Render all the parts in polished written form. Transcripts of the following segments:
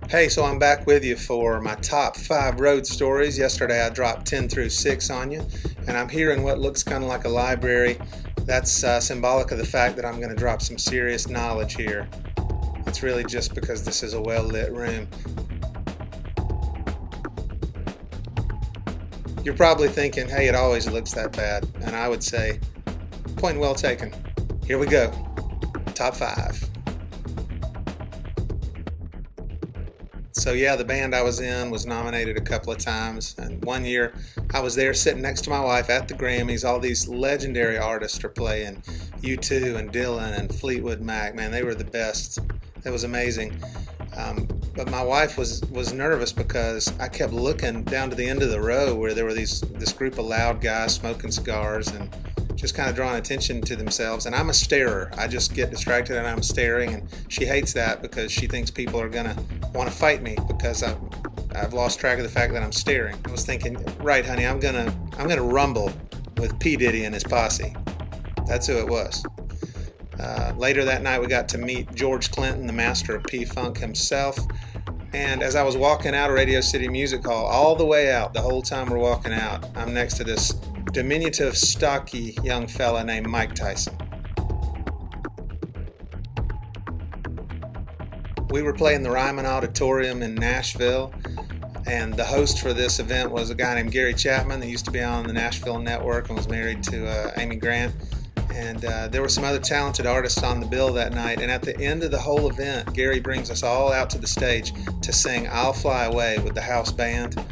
Hey, so I'm back with you for my top 5 road stories. Yesterday I dropped 10 through 6 on you, and I'm here in what looks kind of like a library. That's symbolic of the fact that I'm going to drop some serious knowledge here. It's really just because this is a well-lit room. You're probably thinking, hey, it always looks that bad, and I would say, point well taken. Here we go. Top 5. So yeah, the band I was in was nominated a couple of times, and one year I was there sitting next to my wife at the Grammys. All these legendary artists are playing, U2 and Dylan and Fleetwood Mac. Man, they were the best. It was amazing. But my wife was nervous because I kept looking down to the end of the row where there were this group of loud guys smoking cigars and just kind of drawing attention to themselves. And I'm a starer. I just get distracted and I'm staring, and she hates that because she thinks people are gonna want to fight me because I've lost track of the fact that I'm staring. I was thinking, right, honey, I'm gonna rumble with P. Diddy and his posse. That's who it was. Later that night we got to meet George Clinton, the master of P-Funk himself. And as I was walking out of Radio City Music Hall, all the way out, the whole time we're walking out, I'm next to this diminutive, stocky young fella named Mike Tyson. We were playing the Ryman Auditorium in Nashville, and the host for this event was a guy named Gary Chapman that used to be on the Nashville Network and was married to Amy Grant. And there were some other talented artists on the bill that night. And at the end of the whole event, Gary brings us all out to the stage to sing "I'll Fly Away" with the house band.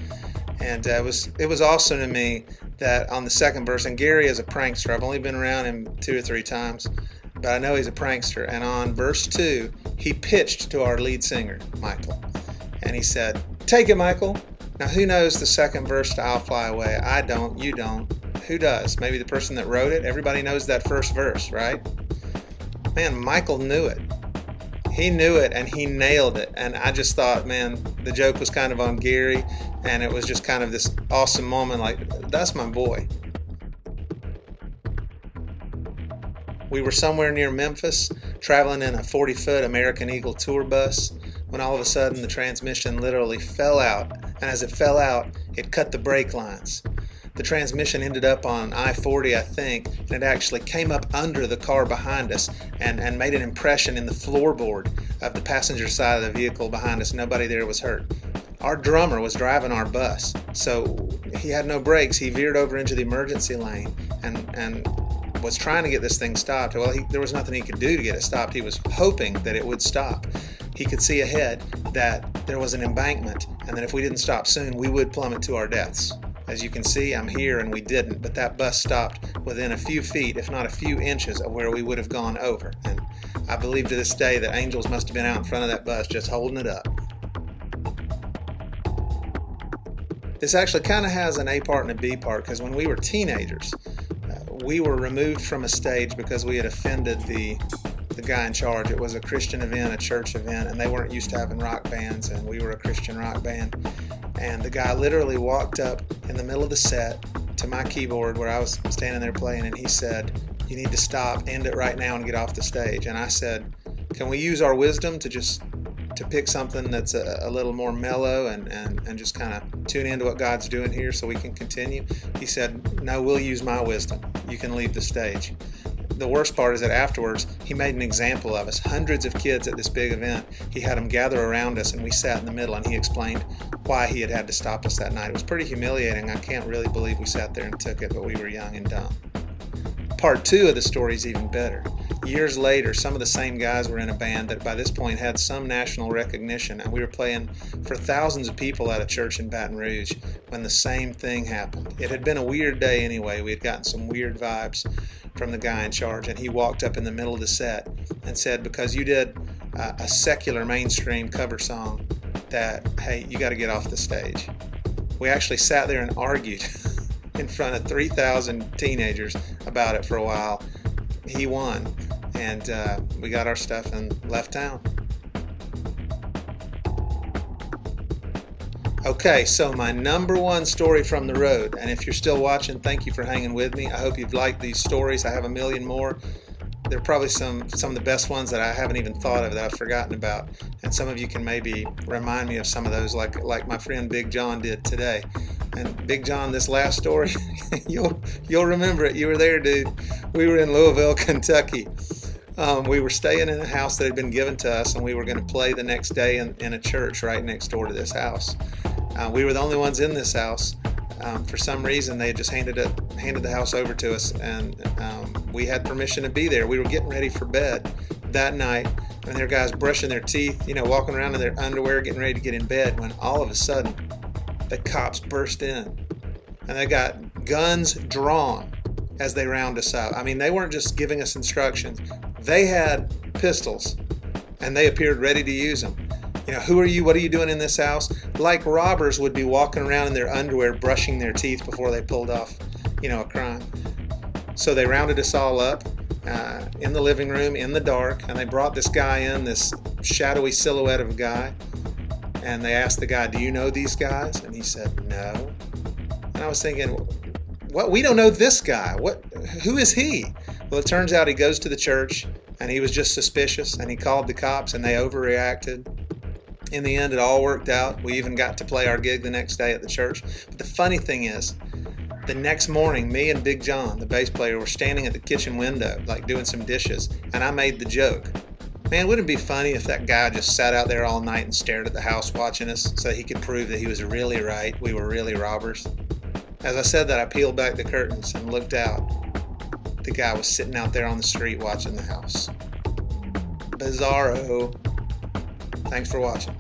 And it was awesome to me that on the second verse, and Gary is a prankster. I've only been around him 2 or 3 times, but I know he's a prankster. And on verse 2, he pitched to our lead singer, Michael. And he said, "Take it, Michael." Now, who knows the second verse to "I'll Fly Away"? I don't. You don't. Who does? Maybe the person that wrote it? Everybody knows that first verse, right? Man, Michael knew it. He knew it and he nailed it. And I just thought, man, the joke was kind of on Gary, and it was just kind of this awesome moment, like, that's my boy. We were somewhere near Memphis, traveling in a 40-foot American Eagle tour bus, when all of a sudden the transmission literally fell out. And as it fell out, it cut the brake lines. The transmission ended up on I-40, I think, and it actually came up under the car behind us and made an impression in the floorboard of the passenger side of the vehicle behind us. Nobody there was hurt. Our drummer was driving our bus, so he had no brakes. He veered over into the emergency lane and was trying to get this thing stopped. Well, there was nothing he could do to get it stopped. He was hoping that it would stop. He could see ahead that there was an embankment, and that if we didn't stop soon, we would plummet to our deaths. As you can see, I'm here and we didn't, but that bus stopped within a few feet, if not a few inches, of where we would have gone over. And I believe to this day that angels must have been out in front of that bus just holding it up. This actually kind of has an A part and a B part, because when we were teenagers, we were removed from a stage because we had offended the guy in charge. It was a Christian event, a church event, and they weren't used to having rock bands, and we were a Christian rock band. And the guy literally walked up in the middle of the set to my keyboard where I was standing there playing, and he said, "You need to stop, end it right now, and get off the stage." And I said, "Can we use our wisdom to pick something that's a little more mellow and just kind of tune into what God's doing here so we can continue?" He said, "No, we'll use my wisdom. You can leave the stage." The worst part is that afterwards, he made an example of us. Hundreds of kids at this big event, he had them gather around us, and we sat in the middle, and he explained why he had to stop us that night. It was pretty humiliating. I can't really believe we sat there and took it, but we were young and dumb. Part 2 of the story is even better. Years later, some of the same guys were in a band that by this point had some national recognition, and we were playing for thousands of people at a church in Baton Rouge when the same thing happened. It had been a weird day anyway. We had gotten some weird vibes from the guy in charge, and he walked up in the middle of the set and said, "Because you did a secular mainstream cover song, that, hey, you got to get off the stage." We actually sat there and argued in front of 3,000 teenagers about it for a while. He won, and we got our stuff and left town. Okay, so my number 1 story from the road, and if you're still watching, thank you for hanging with me. I hope you've liked these stories. I have a million more. There are probably some of the best ones that I haven't even thought of, that I've forgotten about, and some of you can maybe remind me of some of those, like my friend Big John did today. And Big John, this last story, you'll remember it. You were there, dude. We were in Louisville, Kentucky. We were staying in a house that had been given to us, and we were going to play the next day in a church right next door to this house. We were the only ones in this house. For some reason, they had just handed the house over to us, and we had permission to be there. We were getting ready for bed that night, and there were guys brushing their teeth, walking around in their underwear, getting ready to get in bed, when all of a sudden, the cops burst in, and they got guns drawn as they round us up. I mean, they weren't just giving us instructions. They had pistols, and they appeared ready to use them. Who are you? What are you doing in this house? Like robbers would be walking around in their underwear, brushing their teeth before they pulled off, a crime. So they rounded us all up in the living room in the dark, and they brought this guy in, this shadowy silhouette of a guy, and they asked the guy, "Do you know these guys?" And he said, "No." And I was thinking, what? We don't know this guy. Who is he? Well, it turns out he goes to the church, and he was just suspicious, and he called the cops, and they overreacted. In the end, it all worked out. We even got to play our gig the next day at the church. But the funny thing is, the next morning, me and Big John, the bass player, were standing at the kitchen window, doing some dishes, and I made the joke. Man, wouldn't it be funny if that guy just sat out there all night and stared at the house watching us so he could prove that he was really right, we were really robbers? As I said that, I peeled back the curtains and looked out. The guy was sitting out there on the street watching the house. Bizarro. Thanks for watching.